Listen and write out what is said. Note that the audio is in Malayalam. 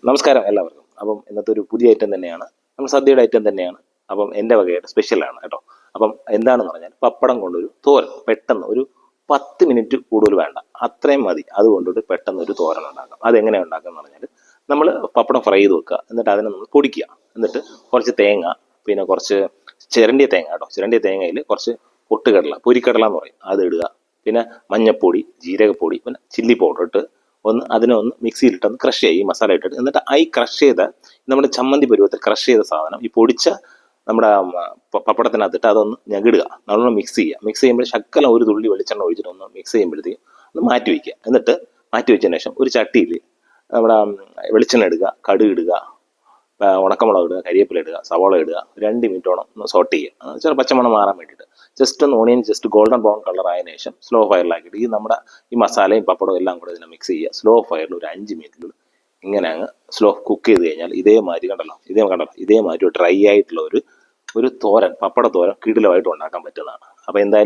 നമസ്കാരം എല്ലാവർക്കും. അപ്പം ഇന്നത്തെ ഒരു പുതിയ ഐറ്റം തന്നെയാണ്, നമ്മൾ സദ്യയുടെ ഐറ്റം തന്നെയാണ്. അപ്പം എൻ്റെ വകയായിട്ട് സ്പെഷ്യലാണ് കേട്ടോ. അപ്പം എന്താണെന്ന് പറഞ്ഞാൽ പപ്പടം കൊണ്ടൊരു തോരൻ, പെട്ടെന്ന് ഒരു 10 മിനിറ്റ് കൂടുതൽ വേണ്ട, അത്രയും മതി. അതുകൊണ്ടൊരു പെട്ടെന്ന് ഒരു തോരൻ ഉണ്ടാക്കാം. അതെങ്ങനെയാണ് ഉണ്ടാക്കുക എന്ന് പറഞ്ഞാൽ, നമ്മൾ പപ്പടം ഫ്രൈ ചെയ്ത് വെക്കുക, എന്നിട്ട് അതിനെ നമ്മൾ പൊടിക്കുക. എന്നിട്ട് കുറച്ച് തേങ്ങ, പിന്നെ കുറച്ച് ചിരണ്ടിയ തേങ്ങ കേട്ടോ, ചിരണ്ടിയ തേങ്ങയിൽ കുറച്ച് പൊട്ടുകടല, പൊരിക്കടല എന്ന് പറയും, അത് ഇടുക. പിന്നെ മഞ്ഞപ്പൊടി, ജീരകപ്പൊടി, പിന്നെ ചില്ലി പൗഡർ ഇട്ട് അതിനെ ഒന്ന് മിക്സിയിലിട്ടൊന്ന് ക്രഷ് ചെയ്യുക, ഈ മസാല ഇട്ടിട്ട്. എന്നിട്ട് ഈ ക്രഷ് ചെയ്ത നമ്മുടെ ചമ്മന്തി പരുവത്തിൽ ക്രഷ് ചെയ്ത സാധനം ഈ പൊടിച്ച നമ്മുടെ പപ്പടത്തിനകത്തിട്ട് അതൊന്ന് ഞെകിടുക, നല്ലോണം മിക്സ് ചെയ്യുക. മിക്സ് ചെയ്യുമ്പോൾ ശക്കലം ഒരു തുള്ളി വെളിച്ചെണ്ണ ഒഴിച്ചിട്ട് ഒന്ന് മിക്സ് ചെയ്യുമ്പോഴത്തേക്കും ഒന്ന് മാറ്റി വയ്ക്കുക. എന്നിട്ട് മാറ്റി വെച്ചതിന് ശേഷം ഒരു ചട്ടിയിൽ നമ്മുടെ വെളിച്ചെണ്ണ ഇടുക, കടുക് ഇടുക, ഉണക്കമുളക് ഇടുക, കരിവേപ്പില ഇടുക, സവാള ഇടുക. 2 മിനിറ്റോളം ഒന്ന് സോട്ട് ചെയ്യുക, ചില പച്ചമണം മാറാൻ വേണ്ടിയിട്ട്. ജസ്റ്റ് ഒന്ന് onion just golden brown colour ആയതിനു ശേഷം സ്ലോ ഫയറിലാക്കിയിട്ട് ഈ മസാലയും പപ്പടവും എല്ലാം കൂടെ ഇതിനെ മിക്സ് ചെയ്യുക. സ്ലോ ഫയറിൽ ഒരു 5 മിനിറ്റിൽ ഇങ്ങനെ അങ്ങ് സ്ലോ കുക്ക് ചെയ്ത് കഴിഞ്ഞാൽ ഇതേമാതിരി ഡ്രൈ ആയിട്ടുള്ള ഒരു തോരൻ, പപ്പട തോരൻ കിടിലമായിട്ട് ഉണ്ടാക്കാൻ പറ്റുന്നതാണ്. അപ്പോൾ എന്തായാലും